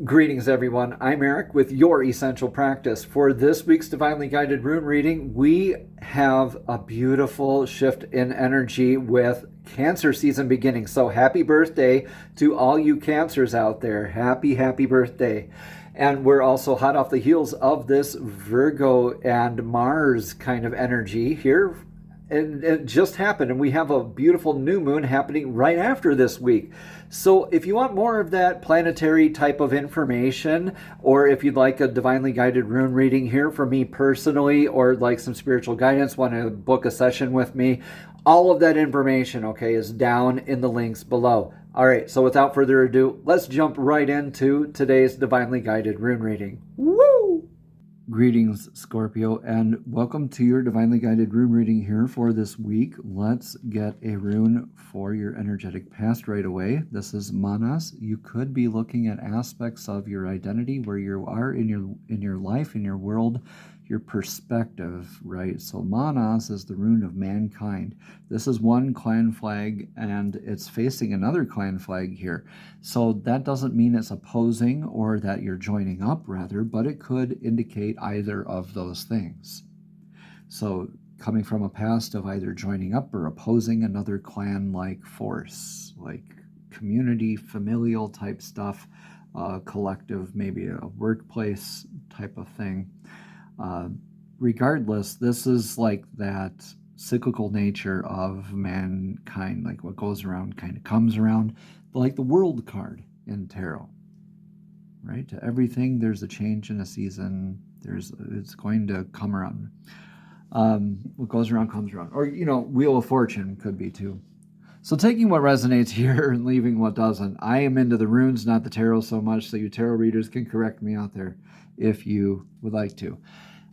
Greetings, everyone. I'm Eric with Your Essential Practice. For this week's Divinely Guided Rune reading, we have a beautiful shift in energy with Cancer season beginning. So happy birthday to all you Cancers out there. Happy birthday. And we're also hot off the heels of this Virgo and Mars kind of energy here. And it just happened, and we have a beautiful new moon happening right after this week. So if you want more of that planetary type of information, or if you'd like a divinely guided rune reading here from me personally, or like some spiritual guidance, want to book a session with me, all of that information, okay, is down in the links below. All right, so without further ado, let's jump right into today's divinely guided rune reading. Woo! Greetings, Scorpio, and welcome to your divinely guided rune reading here for this week. Let's get a rune for your energetic past right away. This is Manas. You could be looking at aspects of your identity, where you are in your life, in your world, your perspective, right? So Manas is the rune of mankind. This is one clan flag, and it's facing another clan flag here. So that doesn't mean it's opposing or that you're joining up, rather, but it could indicate either of those things. So coming from a past of either joining up or opposing another clan-like force, like community, familial type stuff, collective, maybe a workplace type of thing. Regardless, this is like that cyclical nature of mankind, like what goes around kind of comes around, like the world card in tarot, right? To everything, there's a change in a season. It's going to come around. What goes around comes around. Or, Wheel of Fortune could be too. So taking what resonates here and leaving what doesn't. I am into the runes, not the tarot so much, so you tarot readers can correct me out there if you would like to.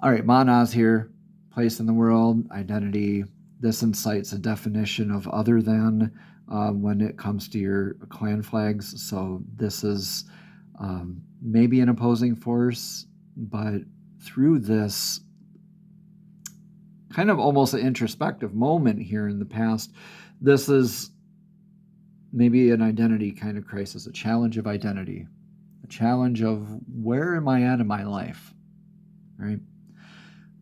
All right, Manas here, place in the world, identity. This incites a definition of other than when it comes to your clan flags. So this is maybe an opposing force, but through this kind of almost an introspective moment here in the past, this is maybe an identity kind of crisis, a challenge of identity, a challenge of where am I at in my life, right?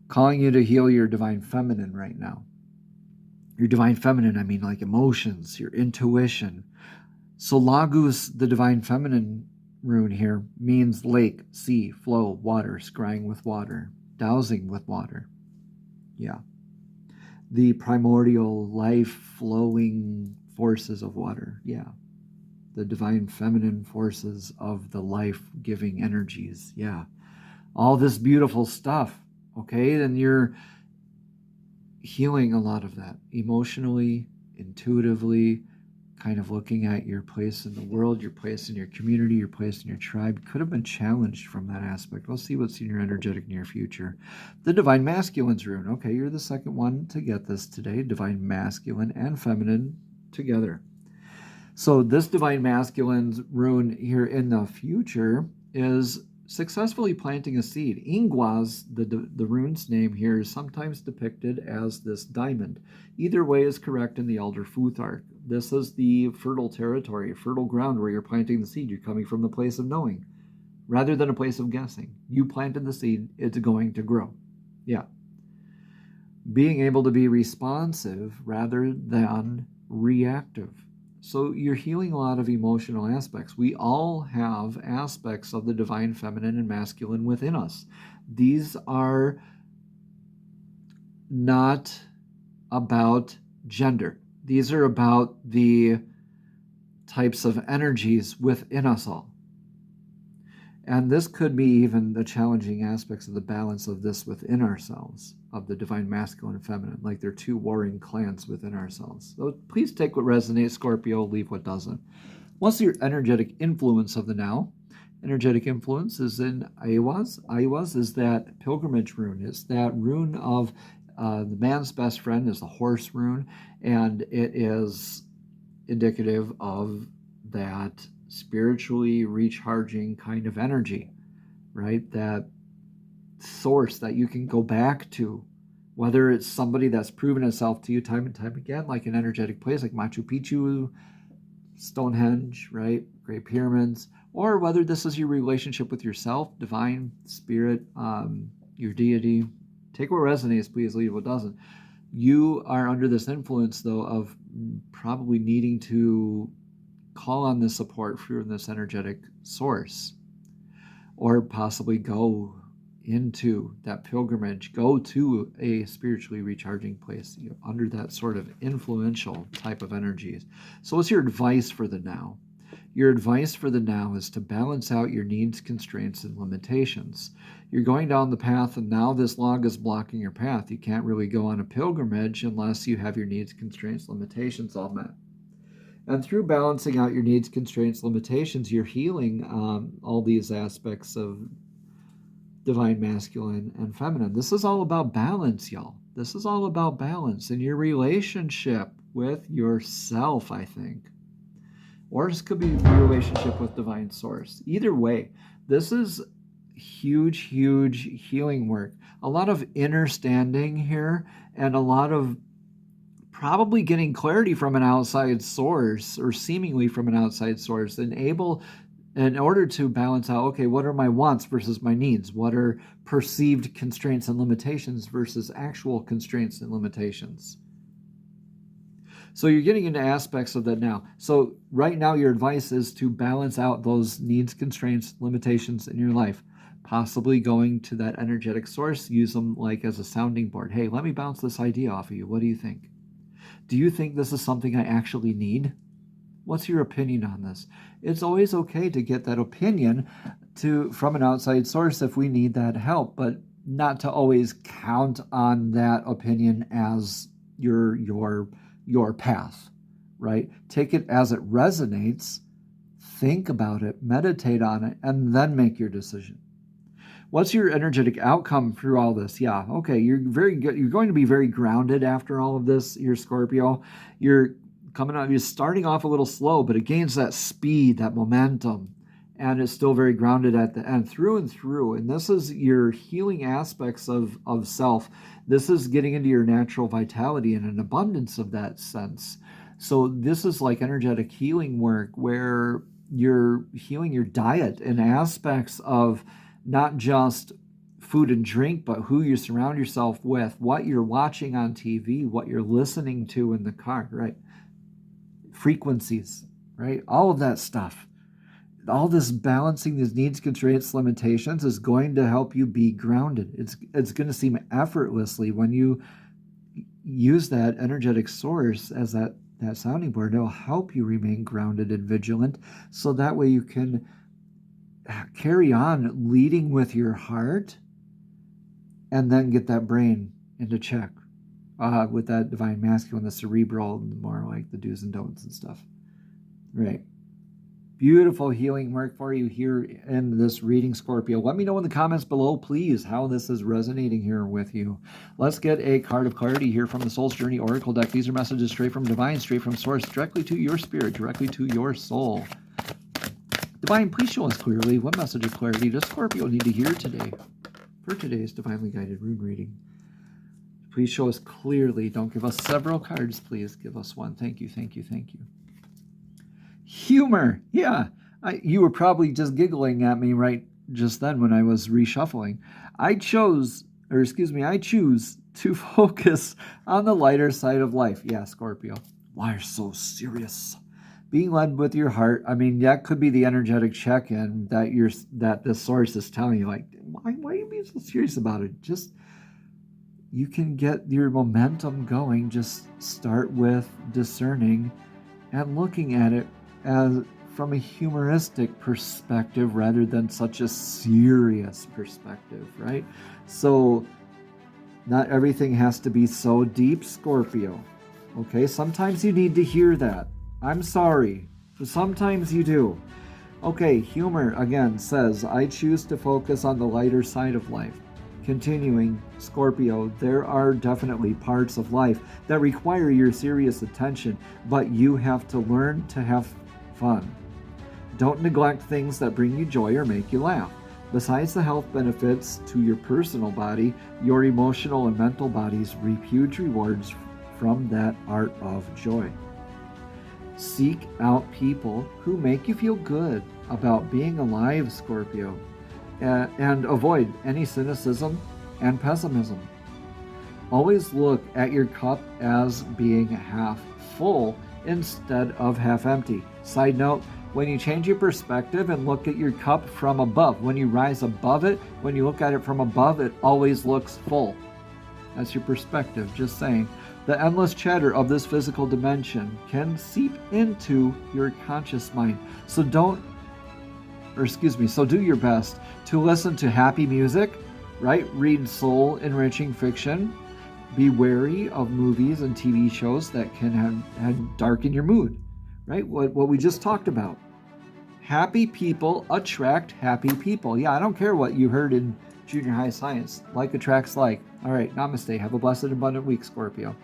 Calling you to heal your divine feminine right now. Your divine feminine, I mean like emotions, your intuition. So Lagus, the divine feminine rune here, means lake, sea, flow, water, scrying with water, dowsing with water. Yeah. The primordial life-flowing forces of water. Yeah. The divine feminine forces of the life-giving energies. Yeah. All this beautiful stuff. Okay, then you're healing a lot of that emotionally, intuitively, kind of looking at your place in the world, your place in your community, your place in your tribe. Could have been challenged from that aspect. We'll see what's in your energetic near future. The divine masculine's rune. Okay, you're the second one to get this today. Divine masculine and feminine together. So this divine masculine's rune here in the future is successfully planting a seed. Ingwas, the rune's name here, is sometimes depicted as this diamond. Either way is correct in the Elder Futhark. This is the fertile territory, fertile ground where you're planting the seed. You're coming from the place of knowing rather than a place of guessing. You planted the seed, it's going to grow. Yeah. Being able to be responsive rather than reactive. So you're healing a lot of emotional aspects. We all have aspects of the divine feminine and masculine within us. These are not about gender. These are about the types of energies within us all. And this could be even the challenging aspects of the balance of this within ourselves, of the divine masculine and feminine, like they're two warring clans within ourselves. So please take what resonates, Scorpio, leave what doesn't. What's your energetic influence of the now? Energetic influence is in Aiwas. Aiwas is that pilgrimage rune. It's that rune of the man's best friend is the horse rune, and it is indicative of that spiritually recharging kind of energy, right? That source that you can go back to, whether it's somebody that's proven itself to you time and time again, like an energetic place like Machu Picchu, Stonehenge, right? Great Pyramids, or whether this is your relationship with yourself, divine, spirit, your deity. Take what resonates, please leave what doesn't. You are under this influence, though, of probably needing to call on this support from this energetic source, or possibly go into that pilgrimage, go to a spiritually recharging place, under that sort of influential type of energies. So what's your advice for the now? Your advice for the now is to balance out your needs, constraints, and limitations. You're going down the path, and now this log is blocking your path. You can't really go on a pilgrimage unless you have your needs, constraints, limitations all met. And through balancing out your needs, constraints, limitations, you're healing all these aspects of divine masculine and feminine. This is all about balance, y'all. This is all about balance in your relationship with yourself, I think. Or this could be your relationship with divine source. Either way, this is huge, huge healing work. A lot of understanding here, and a lot of probably getting clarity from an outside source, or seemingly from an outside source, in order to balance out, okay, what are my wants versus my needs? What are perceived constraints and limitations versus actual constraints and limitations? So you're getting into aspects of that now. So right now your advice is to balance out those needs, constraints, limitations in your life. Possibly going to that energetic source, use them like as a sounding board. Hey, let me bounce this idea off of you. What do you think? Do you think this is something I actually need? What's your opinion on this? It's always okay to get that opinion from an outside source if we need that help, but not to always count on that opinion as your path, right? Take it as it resonates, think about it, meditate on it, and then make your decision. What's your energetic outcome through all this? Yeah, okay, you're very good. You're going to be very grounded after all of this, your Scorpio. You're starting off a little slow, but it gains that speed, that momentum, and it's still very grounded at the end, through and through. And this is your healing aspects of self. This is getting into your natural vitality and an abundance of that sense. So this is like energetic healing work where you're healing your diet and aspects of not just food and drink, but who you surround yourself with, what you're watching on TV, what you're listening to in the car, right? Frequencies, right? All of that stuff. All this balancing these needs, constraints, limitations is going to help you be grounded. It's going to seem effortlessly when you use that energetic source as that sounding board. It'll help you remain grounded and vigilant, so that way you can carry on leading with your heart and then get that brain into check with that divine masculine, the cerebral, more like the do's and don'ts and stuff. Right. Beautiful healing work for you here in this reading, Scorpio. Let me know in the comments below, please, how this is resonating here with you. Let's get a card of clarity here from the Soul's Journey Oracle deck. These are messages straight from Divine, straight from Source, directly to your spirit, directly to your soul. Divine, please show us clearly what message of clarity does Scorpio need to hear today for today's Divinely Guided Rune reading. Please show us clearly. Don't give us several cards, please. Give us one. Thank you, thank you, thank you. Humor. Yeah, you were probably just giggling at me right just then when I was reshuffling. I choose to focus on the lighter side of life. Yeah, Scorpio. Why are you so serious? Being led with your heart. I mean, that could be the energetic check-in that the source is telling you, like, why are you being so serious about it? Just, you can get your momentum going. Just start with discerning and looking at it as from a humoristic perspective rather than such a serious perspective, right? So not everything has to be so deep, Scorpio. Okay, sometimes you need to hear that. I'm sorry, but sometimes you do. Okay, humor again says, I choose to focus on the lighter side of life. Continuing, Scorpio, there are definitely parts of life that require your serious attention, but you have to learn to have fun. Don't neglect things that bring you joy or make you laugh. Besides the health benefits to your personal body, your emotional and mental bodies reap huge rewards from that art of joy. Seek out people who make you feel good about being alive, Scorpio, and avoid any cynicism and pessimism. Always look at your cup as being half full instead of half empty. Side note, when you change your perspective and look at your cup from above, when you rise above it, when you look at it from above, it always looks full. That's your perspective, just saying. The endless chatter of this physical dimension can seep into your conscious mind. So do your best to listen to happy music, right? Read soul-enriching fiction. Be wary of movies and TV shows that can darken your mood, right? What we just talked about. Happy people attract happy people. Yeah, I don't care what you heard in junior high science. Like attracts like. All right, namaste. Have a blessed and abundant week, Scorpio.